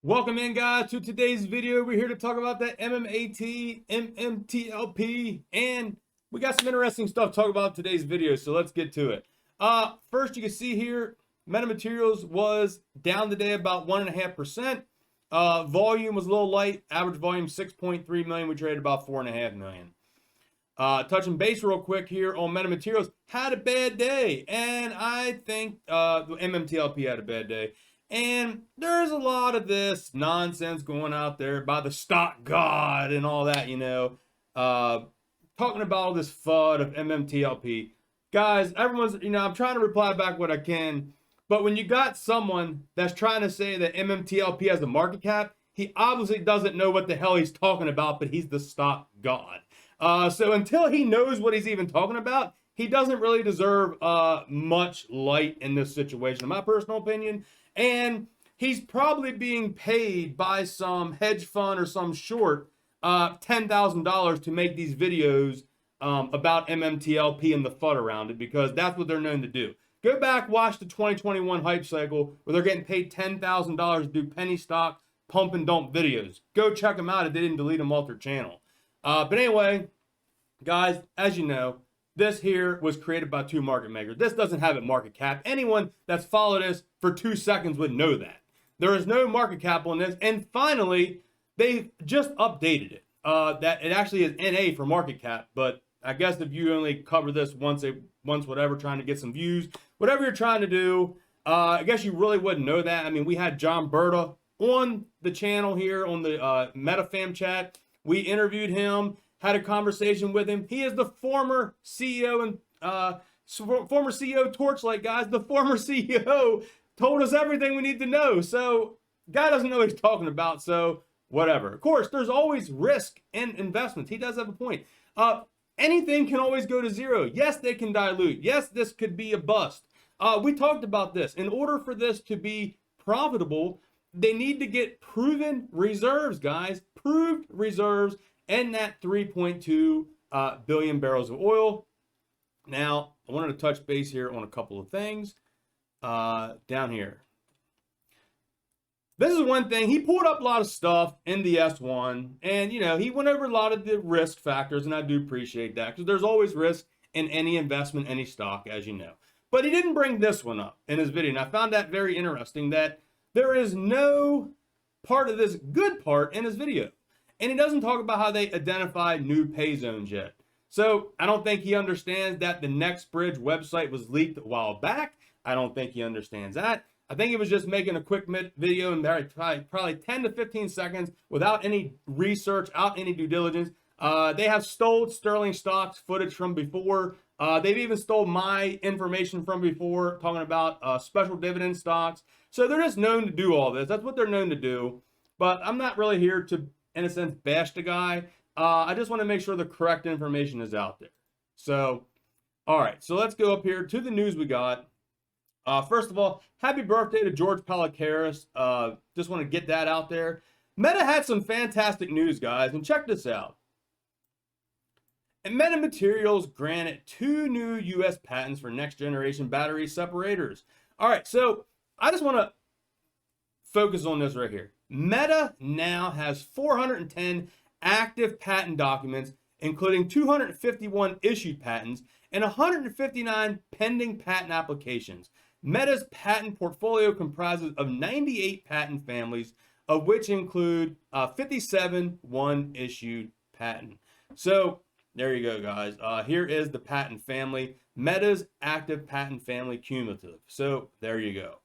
Welcome in, guys, to today's video. We're here to talk about the MMAT, MMTLP, and we got some interesting stuff to talk about in today's video, so let's get to it. First, you can see here, metamaterials was down today about 1.5%. Volume was a little light. Average volume 6.3 million. We traded about 4.5 million. Touching base real quick here on metamaterials, had a bad day, and I think the MMTLP had a bad day. And there's a lot of this nonsense going out there by the stock god and all that, talking about all this FUD of MMTLP. Guys, everyone's, I'm trying to reply back what I can, but when you got someone that's trying to say that MMTLP has a market cap, he obviously doesn't know what the hell he's talking about, but he's the stock god. So until he knows what he's even talking about, he doesn't really deserve much light in this situation, in my personal opinion. And he's probably being paid by some hedge fund or some short $10,000 to make these videos about MMTLP and the FUD around it, because that's what they're known to do. Go back, watch the 2021 hype cycle where they're getting paid $10,000 to do penny stock pump and dump videos. Go check them out if they didn't delete them off their channel. But anyway, guys, as you know, this here was created by two market makers. This doesn't have a market cap. Anyone that's followed this for 2 seconds would know that. There is no market cap on this. And finally, they just updated it. That it actually is NA for market cap. But I guess if you only cover this once whatever, trying to get some views, whatever you're trying to do, I guess you really wouldn't know that. I mean, we had John Berta on the channel here on the MetaFam chat. We interviewed him, had a conversation with him. He is the former CEO and former CEO Torchlight, guys. The former CEO told us everything we need to know. So guy doesn't know what he's talking about. So whatever. Of course, there's always risk in investments. He does have a point. Anything can always go to zero. Yes, they can dilute. Yes, this could be a bust. We talked about this. In order for this to be profitable, they need to get proven reserves, guys. Proved reserves and that 3.2 billion barrels of oil. Now, I wanted to touch base here on a couple of things down here. This is one thing. He pulled up a lot of stuff in the S1, and, he went over a lot of the risk factors, and I do appreciate that, because there's always risk in any investment, any stock, as you know. But he didn't bring this one up in his video, and I found that very interesting, that there is no part of this good part in his video. And he doesn't talk about how they identified new pay zones yet. So I don't think he understands that the NextBridge website was leaked a while back. I don't think he understands that. I think he was just making a quick video in probably 10 to 15 seconds without any research, without any due diligence. They have stole Sterling stocks footage from before. They've even stole my information from before, talking about special dividend stocks. So they're just known to do all this. That's what they're known to do. But I'm not really here to, in a sense, bash the guy. I just want to make sure the correct information is out there. So, all right. So let's go up here to the news we got. First of all, happy birthday to George Palikaris. Just want to get that out there. Meta had some fantastic news, guys. And check this out. And MetaMaterials granted 2 new U.S. patents for next-generation battery separators. All right. So I just want to focus on this right here. Meta now has 410 active patent documents, including 251 issued patents and 159 pending patent applications. Meta's patent portfolio comprises of 98 patent families, of which include 57 one-issued patent. So there you go, guys. Here is the patent family. Meta's active patent family cumulative. So there you go.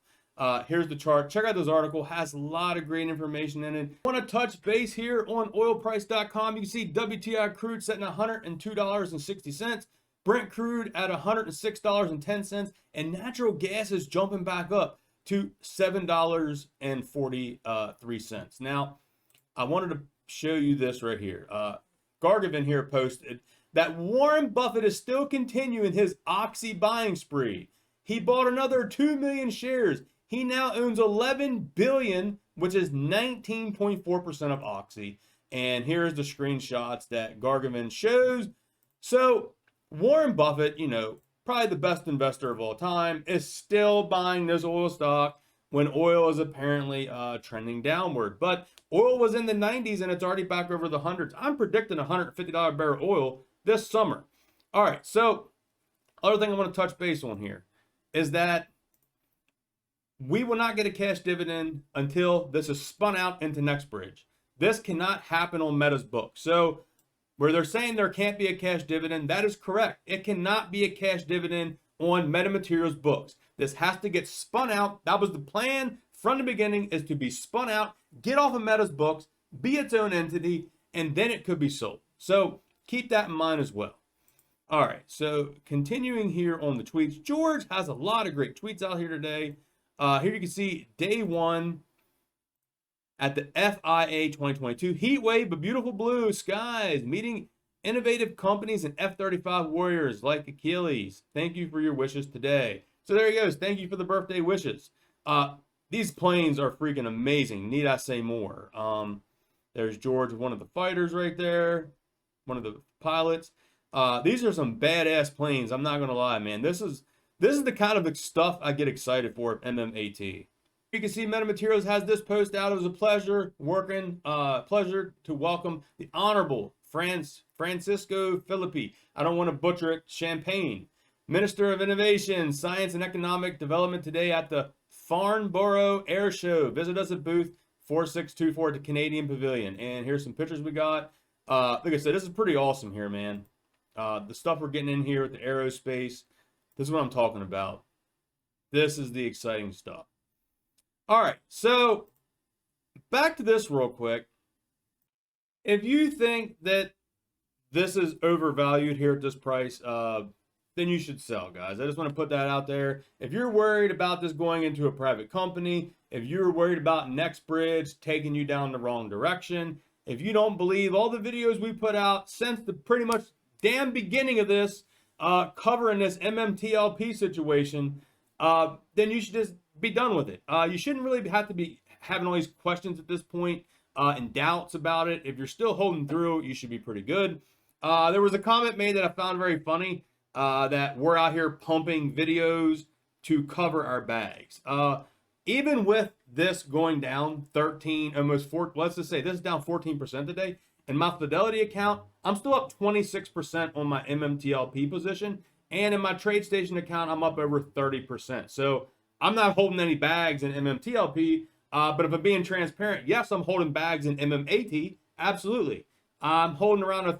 Here's the chart. Check out this article. Has a lot of great information in it. I want to touch base here on oilprice.com. You can see WTI crude setting at $102.60. Brent crude at $106.10. And natural gas is jumping back up to $7.43. Now, I wanted to show you this right here. Gargavin here posted that Warren Buffett is still continuing his Oxy buying spree. He bought another 2 million shares. He now owns 11 billion, which is 19.4% of Oxy. And here's the screenshots that Gargavin shows. So Warren Buffett, probably the best investor of all time, is still buying this oil stock when oil is apparently trending downward. But oil was in the 90s and it's already back over the hundreds. I'm predicting $150 barrel oil this summer. All right, so other thing I want to touch base on here is that we will not get a cash dividend until this is spun out into NextBridge. This cannot happen on Meta's book. So where they're saying there can't be a cash dividend, that is correct. It cannot be a cash dividend on MetaMaterials books. This has to get spun out. That was the plan from the beginning, is to be spun out, get off of Meta's books, be its own entity, and then it could be sold. So keep that in mind as well. All right, so continuing here on the tweets. George has a lot of great tweets out here today. Here you can see day one at the FIA 2022 heat wave, but beautiful blue skies, meeting innovative companies and F-35 warriors like Achilles. Thank you for your wishes today. So there he goes. Thank you for the birthday wishes. These planes are freaking amazing. Need I say more? There's George, one of the fighters right there, one of the pilots. These are some badass planes. I'm not gonna lie, man. This is the kind of stuff I get excited for at MMAT. You can see MetaMaterials has this post out. It was a pleasure to welcome the Honorable Francisco Filippi. I don't want to butcher it. Champagne, Minister of Innovation, Science and Economic Development, today at the Farnborough Air Show. Visit us at booth 4624 at the Canadian Pavilion. And here's some pictures we got. Like I said, this is pretty awesome here, man. The stuff we're getting in here with the Aerospace. This is what I'm talking about. This is the exciting stuff. All right, so back to this real quick. If you think that this is overvalued here at this price, then you should sell, guys. I just want to put that out there. If you're worried about this going into a private company, if you're worried about NextBridge taking you down the wrong direction, if you don't believe all the videos we put out since the pretty much damn beginning of this, covering this MMTLP situation, then you should just be done with it. You shouldn't really have to be having all these questions at this point and doubts about it. If you're still holding through, you should be pretty good. There was a comment made that I found very funny, that we're out here pumping videos to cover our bags. Even with this going down 13, almost 4, let's just say this is down 14% today. In my Fidelity account, I'm still up 26% on my MMTLP position. And in my TradeStation account, I'm up over 30%. So I'm not holding any bags in MMTLP, but if I'm being transparent, yes, I'm holding bags in MMAT, absolutely. I'm holding around a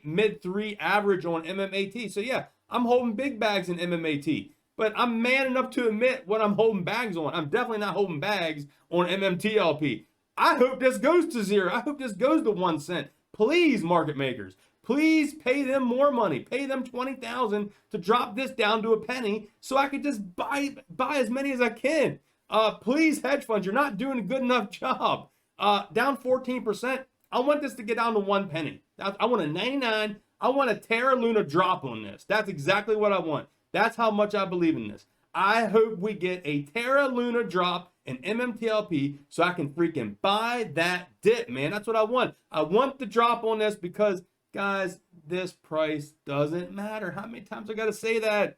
mid-3 average on MMAT. So yeah, I'm holding big bags in MMAT, but I'm man enough to admit what I'm holding bags on. I'm definitely not holding bags on MMTLP. I hope this goes to 0. I hope this goes to 1 cent. Please, market makers, please pay them more money. Pay them $20,000 to drop this down to a penny so I could just buy as many as I can. Please, hedge funds, you're not doing a good enough job. Down 14%. I want this to get down to 1 penny. I want a 99. I want a Terra Luna drop on this. That's exactly what I want. That's how much I believe in this. I hope we get a Terra Luna drop in MMTLP so I can freaking buy that dip, man. That's what I want. I want the drop on this because, guys, this price doesn't matter. How many times I got to say that?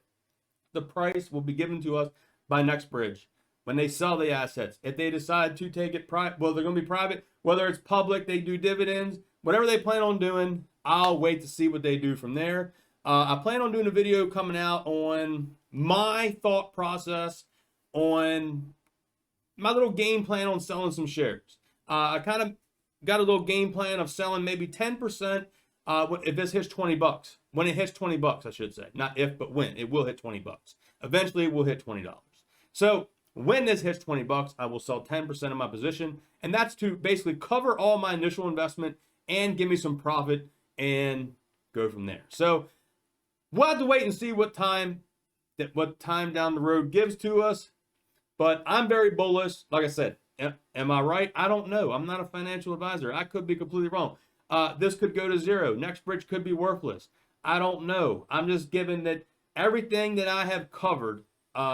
The price will be given to us by NextBridge when they sell the assets. If they decide to take it private, well, they're going to be private. Whether it's public, they do dividends, whatever they plan on doing, I'll wait to see what they do from there. I plan on doing a video coming out on my thought process on my little game plan on selling some shares. I kind of got a little game plan of selling maybe 10% if this hits 20 bucks. When it hits 20 bucks, I should say. Not if, but when. It will hit 20 bucks. Eventually, it will hit $20. So when this hits 20 bucks, I will sell 10% of my position. And that's to basically cover all my initial investment and give me some profit and go from there. So we'll have to wait and see what time down the road gives to us. But I'm very bullish. Like I said, am I right? I don't know. I'm not a financial advisor. I could be completely wrong. This could go to 0. NextBridge could be worthless. I don't know. I'm just giving that everything that I have covered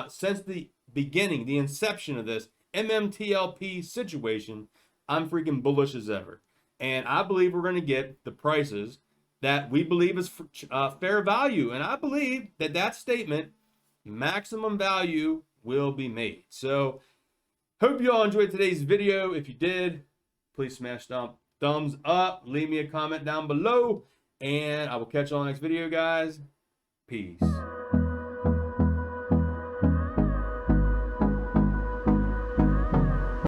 since the beginning, the inception of this MMTLP situation, I'm freaking bullish as ever. And I believe we're going to get the prices that we believe is fair value. And I believe that statement, maximum value, will be made. So Hope you all enjoyed today's video. If you did, please smash thumbs up. Leave me a comment down below. And I will catch you on the next video, guys. Peace.